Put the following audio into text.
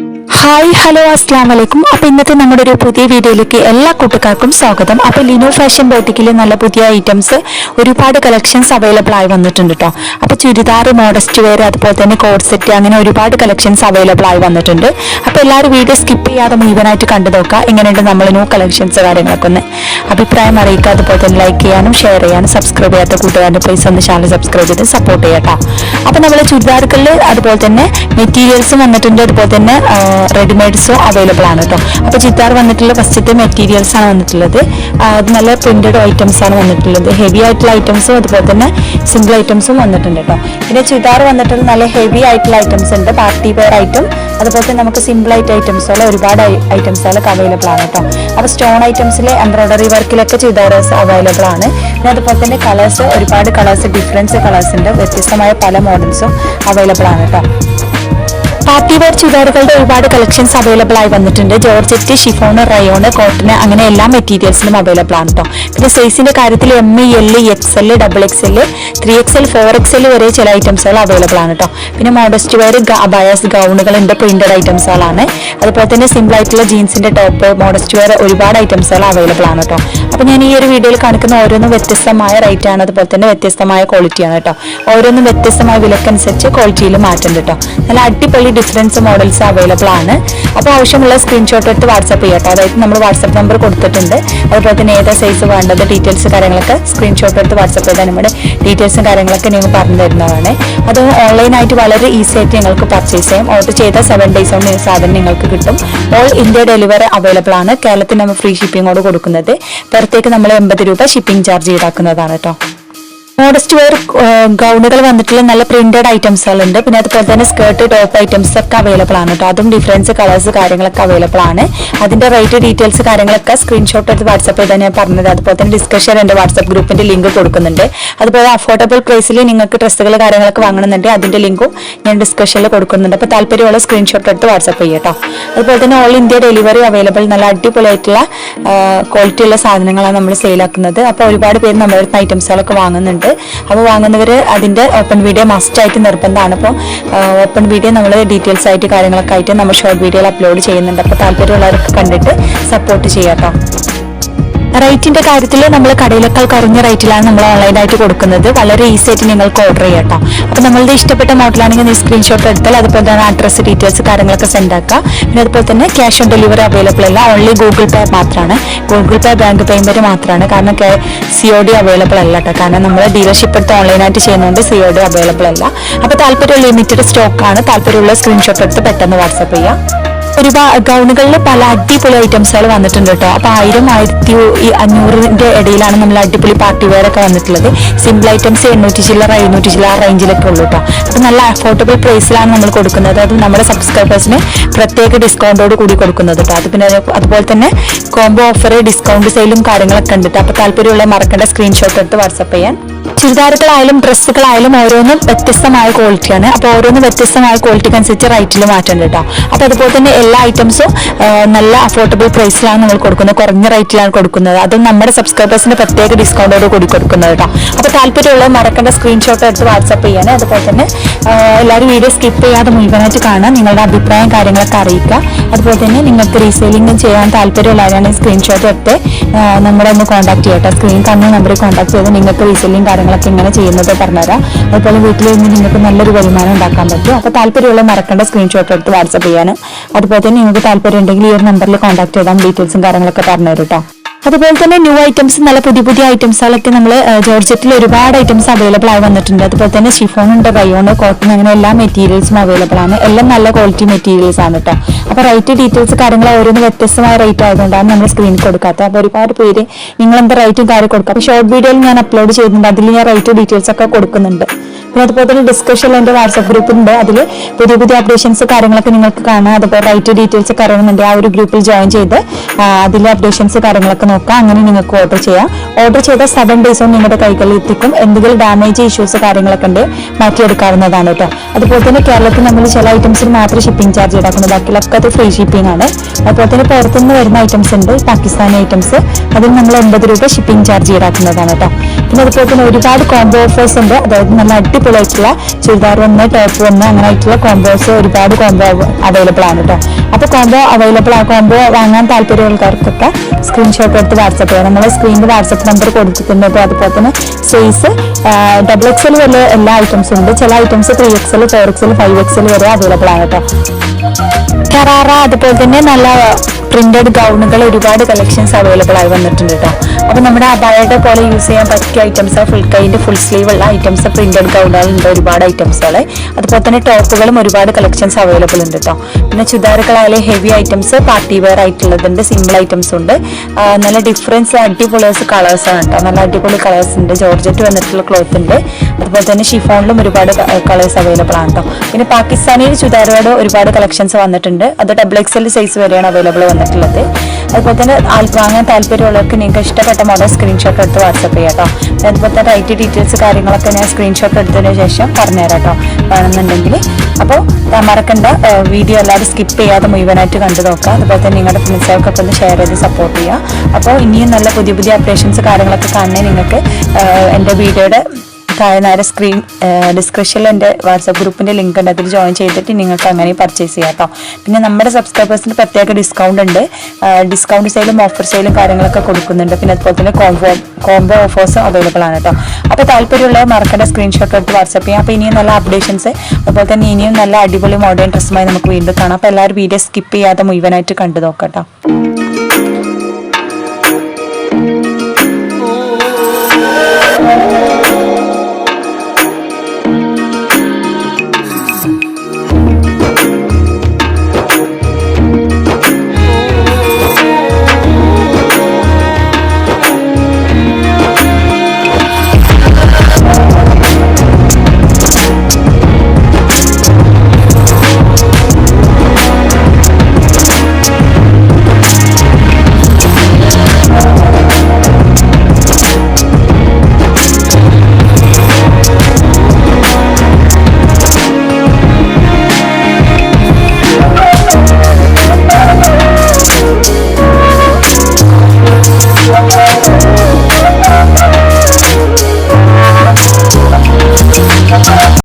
Hi hello അസ്സാം വലൈക്കും. അപ്പോൾ ഇന്നത്തെ നമ്മുടെ ഒരു പുതിയ വീഡിയോയിലേക്ക് എല്ലാ കൂട്ടുകാർക്കും സ്വാഗതം. അപ്പോൾ ലിനോ ഫാഷൻ ബോട്ടിക്കിൽ നല്ല പുതിയ ഐറ്റംസ് ഒരുപാട് കളക്ഷൻസ് അവൈലബിൾ ആയി വന്നിട്ടുണ്ട് കേട്ടോ. അപ്പോൾ ചുരിദാർ, മോഡസ്റ്റ് വെയർ, അതുപോലെ തന്നെ കോഡ് സെറ്റ്, അങ്ങനെ ഒരുപാട് കളക്ഷൻസ് അവൈലബിൾ ആയി വന്നിട്ടുണ്ട്. അപ്പോൾ എല്ലാവരും വീഡിയോ സ്കിപ്പ് ചെയ്യാതെ മുഴുവനായിട്ട് കണ്ടു നോക്കുക. എങ്ങനെയുണ്ട് നമ്മൾ ന്യൂ കളക്ഷൻസ് കാര്യങ്ങളൊക്കെ ഒന്ന് അഭിപ്രായം അറിയിക്കുക. അതുപോലെ തന്നെ ലൈക്ക് ചെയ്യാനും ഷെയർ ചെയ്യാനും സബ്സ്ക്രൈബ് ചെയ്യാത്ത കൂട്ടുകാരുടെ പ്ലീസ് ഒന്ന് ചാനൽ സബ്സ്ക്രൈബ് ചെയ്ത് സപ്പോർട്ട് ചെയ്യാം. അപ്പോൾ നമ്മൾ ചുരിദാറുകളിൽ അതുപോലെ തന്നെ മെറ്റീരിയൽസും വന്നിട്ടുണ്ട്, അതുപോലെ തന്നെ റെഡിമെയ്ഡ്സും അവൈലബിൾ ആണ് കേട്ടോ. അപ്പോൾ ചുരിദാർ വന്നിട്ടുള്ള ഫസ്റ്റത്തെ മെറ്റീരിയൽസ് ആണ് വന്നിട്ടുള്ളത്. അത് നല്ല പ്രിന്റഡ് ഐറ്റംസ് ആണ് വന്നിട്ടുള്ളത്. ഹെവി ആയിട്ടുള്ള ഐറ്റംസും അതുപോലെ തന്നെ സിംഗിൾ ഐറ്റംസും വന്നിട്ടുണ്ട് കേട്ടോ. പിന്നെ ചുരിദാർ വന്നിട്ടുള്ള നല്ല ഹെവി ആയിട്ടുള്ള ഐറ്റംസ് ഉണ്ട്, പാർട്ടി വെയർ ഐറ്റം, അതുപോലെ തന്നെ നമുക്ക് സിമ്പിൾ ആയിട്ട് ഐറ്റംസുകൾ ഒരുപാട് ഐറ്റംസുകളൊക്കെ അവൈലബിൾ ആണ് കേട്ടോ. അപ്പോൾ സ്റ്റോൺ ഐറ്റംസിൽ എംബ്രോയിഡറി വർക്കിലൊക്കെ ചുരിദാർസ് അവൈലബിൾ ആണ്. പിന്നെ അതുപോലെ തന്നെ കളേഴ്സ്, ഒരുപാട് കളേഴ്സ്, ഡിഫറൻസ് കളേഴ്സ് ഉണ്ട്, വ്യത്യസ്തമായ പല മോഡൽസും അവൈലബിൾ ആണ് കേട്ടോ. പാർട്ടി വെയർ ചുരിദാറുകളുടെ ഒരുപാട് കളക്ഷൻസ് അവൈലബിൾ ആയി വന്നിട്ടുണ്ട്. ജോർജറ്റ്, ഷിഫോണ്, റയോണ്, കോട്ടന്, അങ്ങനെ എല്ലാ മെറ്റീരിയൽസിലും അവൈലബിൾ ആണ് കേട്ടോ. പിന്നെ സൈസിന്റെ കാര്യത്തിൽ M, L, XL, XXL, 3XL, 4XL വരെ ചില ഐറ്റംസുകൾ അവൈലബിൾ ആണ് കേട്ടോ. പിന്നെ മോഡസ്റ്റ് വെയർ, അബായാസ്, ഗൗണുകളുണ്ട്, പ്രിന്റഡ് ഐറ്റംസുകളാണ്. അതുപോലെ തന്നെ സിമ്പിൾ ആയിട്ടുള്ള ജീൻസിന്റെ ടോപ്പ്, മോഡസ്റ്റ് വെയർ, ഒരുപാട് ഐറ്റംസുകൾ അവൈലബിൾ ആണ് കേട്ടോ. അപ്പോൾ ഞാൻ ഈ ഒരു വീഡിയോയിൽ കാണിക്കുന്ന ഓരോന്നും വ്യത്യസ്തമായ റേറ്റ് ആണ്, അതുപോലെ തന്നെ വ്യത്യസ്തമായ ക്വാളിറ്റിയാണ് കേട്ടോ. ഓരോന്നും വ്യത്യസ്തമായ വിലക്കനുസരിച്ച് ക്വാളിറ്റിയിൽ മാറ്റുന്നുണ്ട് കേട്ടോ. നല്ല അടിപൊളി ഡിഫറൻസ് മോഡൽസ് അവൈലബിൾ ആണ്. അപ്പോൾ ആവശ്യമുള്ള സ്ക്രീൻഷോട്ട് എടുത്ത് വാട്സ്ആപ്പ് ചെയ്യാം കേട്ടോ. അതായത് നമ്മൾ വാട്സ്ആപ്പ് നമ്പർ കൊടുത്തിട്ടുണ്ട്. അതുപോലെ തന്നെ ഏതാ സൈസ് വേണ്ടത്, ഡീറ്റെയിൽസ് കാര്യങ്ങളൊക്കെ സ്ക്രീൻഷോട്ട് എടുത്ത് വാട്സ്ആപ്പ് ചെയ്താൽ നമ്മുടെ ഡീറ്റെയിൽസും കാര്യങ്ങളൊക്കെ നിങ്ങൾ പറഞ്ഞു തരുന്നതാണ്. അത് ഓൺലൈനായിട്ട് വളരെ ഈസി ആയിട്ട് നിങ്ങൾക്ക് പർച്ചേസ് ചെയ്യാം. ഓർഡർ ചെയ്താൽ 7 days കൊണ്ട് സാധനം നിങ്ങൾക്ക് കിട്ടും. ഓൾ ഇന്ത്യ ഡെലിവറി അവൈലബിൾ ആണ്. കേരളത്തിൽ നമ്മൾ ഫ്രീ ഷിപ്പിങ്ങോട് കൊടുക്കുന്നത്. പുറത്തേക്ക് നമ്മൾ 80 രൂപ ഷിപ്പിംഗ് ചാർജ് ഈടാക്കുന്നതാണ് കേട്ടോ. മോഡസ്റ്റ് വെയർ ഗൗണുകൾ വന്നിട്ടുള്ള നല്ല പ്രിന്റഡ് ഐറ്റംസുകളുണ്ട്. പിന്നെ അതുപോലെ തന്നെ സ്കേർട്ട്, ടോപ്പ് ഐറ്റംസ് ഒക്കെ അവൈലബിൾ ആണ് കേട്ടോ. അതും ഡിഫറൻസ് കളേഴ്സ് കാര്യങ്ങളൊക്കെ അവൈലബിൾ ആണ്. അതിന്റെ റേറ്റ്, ഡീറ്റെയിൽസ് കാര്യങ്ങളൊക്കെ സ്ക്രീൻഷോട്ട് എടുത്ത് വാട്സ്ആപ്പ് ചെയ്താൽ ഞാൻ പറഞ്ഞത്. അതുപോലെ തന്നെ ഡിസ്കഷൻ എൻ്റെ വാട്സ്ആപ്പ് ഗ്രൂപ്പിന്റെ ലിങ്ക് കൊടുക്കുന്നുണ്ട്. അതുപോലെ അഫോർഡബിൾ പ്രൈസിൽ നിങ്ങൾക്ക് ഡ്രസ്സുകൾ കാര്യങ്ങളൊക്കെ വാങ്ങണമെന്നുണ്ട്, അതിന്റെ ലിങ്കും ഞാൻ ഡിസ്കഷനിൽ കൊടുക്കുന്നുണ്ട്. അപ്പോൾ താല്പര്യമുള്ള സ്ക്രീൻഷോട്ട് എടുത്ത് വാട്സ്ആപ്പ് ചെയ്യാം കേട്ടോ. അതുപോലെ തന്നെ ഓൾ ഇന്ത്യ ഡെലിവറി അവൈലബിൾ. നല്ല അടിപൊളിയായിട്ടുള്ള ക്വാളിറ്റി ഉള്ള സാധനങ്ങളാണ് നമ്മൾ സെയിലാക്കുന്നത്. അപ്പോൾ ഒരുപാട് പേര് നമ്മുടെ അടുത്ത് ഐറ്റംസുകളൊക്കെ വാങ്ങുന്നുണ്ട്. അപ്പോൾ വാങ്ങുന്നവർ അതിന്റെ ഓപ്പൺ വീഡിയോ മസ്റ്റ് ആയിട്ട് നിർബന്ധമാണ്. അപ്പോൾ ഓപ്പൺ വീഡിയോ നമ്മൾ ഡീറ്റെയിൽസ് ആയിട്ട് കാര്യങ്ങളൊക്കെ ആയിട്ട് നമ്മൾ ഷോർട്ട് വീഡിയോയിൽ അപ്ലോഡ് ചെയ്യുന്നുണ്ട്. അപ്പോൾ താല്പര്യമുള്ളവർക്ക് കണ്ടിട്ട് സപ്പോർട്ട് ചെയ്യാം കേട്ടോ. റേറ്റിന്റെ കാര്യത്തിൽ നമ്മൾ കടയിലേക്കാൾ കുറഞ്ഞ റേറ്റിലാണ് നമ്മൾ ഓൺലൈനായിട്ട് കൊടുക്കുന്നത്. വളരെ ഈസി ആയിട്ട് നിങ്ങൾക്ക് ഓർഡർ ചെയ്യാം കേട്ടോ. അപ്പോൾ നമ്മളുടെ ഇഷ്ടപ്പെട്ട മോഡലാണെങ്കിൽ നീ സ്ക്രീൻഷോട്ട് എടുത്താൽ അതുപോലെ തന്നെ അഡ്രസ്സ്, ഡീറ്റെയിൽസ് കാര്യങ്ങളൊക്കെ സെൻഡ് ആക്കുക. പിന്നെ അതുപോലെ തന്നെ ക്യാഷ് ഓൺ ഡെലിവറി അവൈലബിൾ അല്ല, ഓൺലി ഗൂഗിൾ പേ മാത്രമാണ്. ഗൂഗിൾ പേ, ബാങ്ക് പേയ്മെന്റ് മാത്രമാണ്. കാരണം COD അവൈലബിൾ അല്ല കേട്ടോ. കാരണം നമ്മൾ ഡീലർഷിപ്പ് എടുത്ത് ഓൺലൈനായിട്ട് ചെയ്യുന്നതുകൊണ്ട് COD അവൈലബിൾ അല്ല. അപ്പോൾ താല്പര്യം ലിമിറ്റഡ് സ്റ്റോക്കാണ്. താല്പര്യമുള്ള സ്ക്രീൻഷോട്ട് എടുത്ത് പെട്ടെന്ന് വാട്സ്ആപ്പ് ചെയ്യാം. ഒരുപാട് ഗൗണുകളിൽ പല അടിപൊളി ഐറ്റംസുകൾ വന്നിട്ടുണ്ട് കേട്ടോ. അപ്പോൾ 1000, 1500 ഇടയിലാണ് നമ്മൾ അടിപൊളി പാർട്ടി വെയർ ഒക്കെ വന്നിട്ടുള്ളത്. സിമ്പിൾ ഐറ്റംസ് 800 ചില്ലറ, 700 ചില്ലറ റേഞ്ചിലൊക്കെ ഉള്ളൂ കേട്ടോ. അപ്പോൾ നല്ല അഫോർഡബിൾ പ്രൈസിലാണ് നമ്മൾ കൊടുക്കുന്നത്. അത് നമ്മുടെ സബ്സ്ക്രൈബേഴ്സിന് പ്രത്യേക ഡിസ്കൗണ്ടോട് കൂടി കൊടുക്കുന്നത് കേട്ടോ. അത് പിന്നെ അതുപോലെ തന്നെ കോംബോ ഓഫർ, ഡിസ്കൗണ്ട് സെയിലും കാര്യങ്ങളൊക്കെ ഉണ്ട്. അപ്പോൾ താല്പര്യമുള്ള മറക്കേണ്ട സ്ക്രീൻഷോട്ട് എടുത്ത് വാട്സ്ആപ്പ് ചെയ്യാൻ. ചുരിദാറുകളായാലും ഡ്രസ്സുകളായാലും ഓരോന്നും വ്യത്യസ്തമായ ക്വാളിറ്റിയാണ്. അപ്പോൾ ഓരോന്നും വ്യത്യസ്തമായ ക്വാളിറ്റിക്ക് അനുസരിച്ച് റേറ്റിൽ മാറ്റുന്നുണ്ട് കേട്ടോ. അപ്പോൾ അതുപോലെ തന്നെ എല്ലാ ഐറ്റംസും നല്ല അഫോർഡബിൾ പ്രൈസിലാണ് നമ്മൾ കൊടുക്കുന്നത്, കുറഞ്ഞ റേറ്റിലാണ് കൊടുക്കുന്നത്. അതും നമ്മുടെ സബ്സ്ക്രൈബേഴ്സിന് പ്രത്യേക ഡിസ്കൗണ്ടോട് കൂടി കൊടുക്കുന്നത് കേട്ടോ. അപ്പോൾ താല്പര്യമുള്ളത് മറക്കേണ്ട സ്ക്രീൻഷോട്ട് എടുത്ത് വാട്സ്ആപ്പ് ചെയ്യാൻ. അതുപോലെ തന്നെ എല്ലാവരും വീഡിയോ സ്കിപ്പ് ചെയ്യാതെ മുഴുവനായിട്ട് കാണാൻ, നിങ്ങളുടെ അഭിപ്രായം കാര്യങ്ങളൊക്കെ അറിയിക്കുക. അതുപോലെ തന്നെ നിങ്ങൾക്ക് റീസെയിലിംഗ് ചെയ്യാൻ താല്പര്യമുള്ളവരാണ് സ്ക്രീൻഷോട്ട് എടുത്ത് നമ്മളെ ഒന്ന് കോൺടാക്ട് ചെയ്യട്ടെ. സ്ക്രീൻ കാണുന്ന നമ്പറിൽ കോൺടാക്ട് ചെയ്ത് നിങ്ങൾക്ക് റീസെയിലിംഗ് കാര്യങ്ങളൊക്കെ ഇങ്ങനെ ചെയ്യുന്നത് പറഞ്ഞുതരാം. അതുപോലെ വീട്ടിൽ നിന്ന് നിങ്ങൾക്ക് നല്ലൊരു വരുമാനം ഉണ്ടാക്കാൻ പറ്റും. അപ്പോൾ താല്പര്യമുള്ള മറക്കേണ്ട സ്ക്രീൻഷോട്ട് എടുത്ത് വാട്സ്ആപ്പ് ചെയ്യാനും. അതുപോലെ തന്നെ നിങ്ങൾക്ക് താല്പര്യം ഉണ്ടെങ്കിൽ ഈ ഒരു നമ്പറിൽ കോൺടാക്ട് ചെയ്താൽ ഡീറ്റെയിൽസും കാര്യങ്ങളൊക്കെ പറഞ്ഞുതരും കേട്ടോ. അതുപോലെ തന്നെ ന്യൂ ഐറ്റംസ്, നല്ല പുതിയ ഐറ്റംസുകളൊക്കെ നമ്മൾ ജോർജറ്റിൽ ഒരുപാട് ഐറ്റംസ് അവൈലബിൾ ആയി വന്നിട്ടുണ്ട്. അതുപോലെ തന്നെ ഷിഫോൺ ഉണ്ട്, റയോണ്, കോട്ടൺ, അങ്ങനെ എല്ലാ മെറ്റീരിയൽസും അവൈലബിൾ ആണ്. എല്ലാം നല്ല ക്വാളിറ്റി മെറ്റീരിയൽസ് ആണ് കേട്ടോ. അപ്പോൾ റേറ്റ്, ഡീറ്റെയിൽസ് കാര്യങ്ങൾ ഓരോന്ന് വ്യത്യസ്തമായ റേറ്റ് ആയതുകൊണ്ടാണ് നമ്മൾ സ്ക്രീനിൽ കൊടുക്കാത്തത്. അപ്പോൾ ഒരുപാട് പേര് നിങ്ങൾ എന്താ റേറ്റും കാര്യം കൊടുക്കുക. അപ്പോൾ ഷോർട്ട് വീഡിയോയിൽ ഞാൻ അപ്ലോഡ് ചെയ്യുന്നുണ്ട്, അതിൽ ഞാൻ റേറ്റ് ഡീറ്റെയിൽസ് ഒക്കെ കൊടുക്കുന്നുണ്ട്. പിന്നെ അതുപോലെ തന്നെ ഡിസ്കഷൻ എൻ്റെ വാട്സ്ആപ്പ് ഗ്രൂപ്പുണ്ട്. അതിൽ പുതിയ അപ്ഡേഷൻസ് കാര്യങ്ങളൊക്കെ നിങ്ങൾക്ക് കാണാം. അതുപോലെ റേറ്റ് ഡീറ്റെയിൽസ് ഒക്കെ അറിയണമെന്നുണ്ട്, ആ ഒരു ഗ്രൂപ്പിൽ ജോയിൻ ചെയ്ത് അതിലെ അപ്ഡേഷൻസ് കാര്യങ്ങളൊക്കെ നോക്കാം. അങ്ങനെ നിങ്ങൾക്ക് ഓർഡർ ചെയ്യാം. ഓർഡർ ചെയ്ത 7 days നിങ്ങളുടെ കൈകളിൽ എത്തിക്കും. എന്തെങ്കിലും ഡാമേജ്, ഇഷ്യൂസ് കാര്യങ്ങളൊക്കെ ഉണ്ട് മാറ്റിയെടുക്കാവുന്നതാണ് കേട്ടോ. അതുപോലെ തന്നെ കേരളത്തിൽ നമ്മൾ ചില ഐറ്റംസിന് മാത്രമേ ഷിപ്പിംഗ് ചാർജ് ഈടാക്കുന്നത്, ബാക്കിയൊക്കെ അത് ഫ്രീ ഷിപ്പിംഗ് ആണ്. അതുപോലെ തന്നെ പുറത്തുനിന്ന് വരുന്ന ഐറ്റംസ് ഉണ്ട്, പാകിസ്ഥാനി ഐറ്റംസ്, അതിന് നമ്മൾ 80 രൂപ ഷിപ്പിംഗ് ചാർജ് ഈടാക്കുന്നതാണ് കേട്ടോ. പിന്നെ അതുപോലെ തന്നെ ഒരുപാട് കോംബോ ഓഫേഴ്സ് ഉണ്ട്. അതായത് നല്ല അടിപൊളിയായിട്ടുള്ള ചുരിദാർ വന്ന് ടോപ്പ് വന്ന് അങ്ങനെ ആയിട്ടുള്ള കോംബോസ് ഒരുപാട് കോംബോ അവൈലബിൾ ആണ് കേട്ടോ. അപ്പോൾ കോംബോ അവൈലബിൾ ആ കോംബോ വാങ്ങാൻ താല്പര്യമുള്ളവർക്കൊക്കെ സ്ക്രീൻഷോട്ട് എടുത്ത് വാട്സപ്പ് ചെയ്യാം. നമ്മൾ സ്ക്രീനിൽ വാട്സപ്പ് നമ്പർ കൊടുത്തിട്ടുണ്ട്. അപ്പോൾ അതുപോലെ തന്നെ സൈസ് XXL വരെ എല്ലാ ഐറ്റംസും ഉണ്ട്. ചില ഐറ്റംസ് 3XL 4XL 5XL വരെ അവൈലബിൾ ആണ് കേട്ടോ. ഷറാറ അതുപോലെ തന്നെ നല്ല പ്രിന്റഡ് ഗൗണുകൾ ഒരുപാട് കളക്ഷൻസ് അവൈലബിൾ ആയി വന്നിട്ടുണ്ട് കേട്ടോ. അപ്പോൾ നമ്മുടെ അബായയുടെ പോലെ യൂസ് ചെയ്യാൻ പറ്റിയ ഐറ്റംസ്, ഫുൾ കൈൻ്റെ ഫുൾ സ്ലീവ് ഉള്ള ഐറ്റംസ്, പ്രിന്റഡ് ഗൗണുകളുണ്ട് ഒരുപാട് ഐറ്റംസുകൾ. അതുപോലെ തന്നെ ടോപ്പുകളും ഒരുപാട് കളക്ഷൻസ് അവൈലബിൾ ഉണ്ട് കേട്ടോ. പിന്നെ ചുരിദാറുകളായാലും ഹെവി ഐറ്റംസ്, പാർട്ടി വെയർ ആയിട്ടുള്ളതുണ്ട്, സിംഗിൾ ഐറ്റംസ് ഉണ്ട്. നല്ല ഡിഫറൻസ് അടിപൊളി കളേഴ്സാണ് കേട്ടോ. നല്ല അടിപൊളി കളേഴ്സ് ഉണ്ട്. ജോർജറ്റ് വന്നിട്ടുള്ള ക്ലോത്ത് ഉണ്ട്. അതുപോലെ തന്നെ ഷിഫോണിലും ഒരുപാട് കളേഴ്സ് അവൈലബിൾ ആണ് കേട്ടോ. പിന്നെ പാകിസ്ഥാനി ചുരിദാറുകളുടെ ഒരുപാട് കളക്ഷൻസ് വന്നിട്ടുണ്ട്. അത് XXL സൈസ് വരെയാണ് അവൈലബിൾ വന്നിട്ടുള്ളത്. അതുപോലെ തന്നെ വാങ്ങാൻ താല്പര്യമുള്ളവർക്ക് നിങ്ങൾക്ക് ഇഷ്ടപ്പെട്ട മോഡൽ സ്ക്രീൻഷോട്ട് എടുത്ത് വാട്സപ്പ് ചെയ്യാം കേട്ടോ. അതുപോലെ തന്നെ റൈറ്റ് ഡീറ്റെയിൽസ് കാര്യങ്ങളൊക്കെ ഞാൻ സ്ക്രീൻഷോട്ട് എടുത്തതിന് ശേഷം പറഞ്ഞുതരാം കേട്ടോ വേണമെന്നുണ്ടെങ്കിൽ. അപ്പോൾ മറക്കണ്ട, വീഡിയോ എല്ലാവരും സ്കിപ്പ് ചെയ്യാതെ മുഴുവനായിട്ട് കണ്ടു നോക്കുക. അതുപോലെ തന്നെ നിങ്ങളുടെ ഫ്രണ്ട്സുകൾക്കൊക്കെ ഒന്ന് ഷെയർ ചെയ്ത് സപ്പോർട്ട് ചെയ്യുക. അപ്പോൾ ഇനിയും നല്ല പുതിയ പുതിയ അപ്ഡേഷൻസ് കാര്യങ്ങളൊക്കെ കാണാൻ നിങ്ങൾക്ക് എൻ്റെ വീഡിയോയുടെ താഴെ സ്ക്രീൻ ഡിസ്ക്രിപ്ഷനിൽ എൻ്റെ വാട്സാപ്പ് ഗ്രൂപ്പിൻ്റെ ലിങ്ക് ഉണ്ട്. അതിൽ ജോയിൻ ചെയ്തിട്ട് നിങ്ങൾക്ക് അങ്ങനെ പർച്ചേസ് ചെയ്യാം കേട്ടോ. പിന്നെ നമ്മുടെ സബ്സ്ക്രൈബേഴ്സിന് പ്രത്യേക ഡിസ്കൗണ്ട് ഉണ്ട്. ഡിസ്കൗണ്ട് സെയിലും ഓഫർ സെയിലും കാര്യങ്ങളൊക്കെ കൊടുക്കുന്നുണ്ട്. പിന്നെ അതുപോലെ തന്നെ കോംബോ ഓഫേഴ്സും അവൈലബിൾ ആണ് കേട്ടോ. അപ്പോൾ താല്പര്യമുള്ളവർ മറക്കേണ്ട സ്ക്രീൻഷോട്ട് എടുത്ത് വാട്സാപ്പ് ചെയ്യാം. അപ്പോൾ ഇനിയും നല്ല അപ്ഡേഷൻസ്, അതുപോലെ തന്നെ ഇനിയും നല്ല അടിപൊളി മോഡേൺ ഡ്രസ്സുമായി നമുക്ക് വീണ്ടും കാണാം. അപ്പോൾ എല്ലാവരും വീഡിയോ സ്കിപ്പ് ചെയ്യാതെ മുഴുവനായിട്ട് കണ്ടു നോക്കാം കേട്ടോ.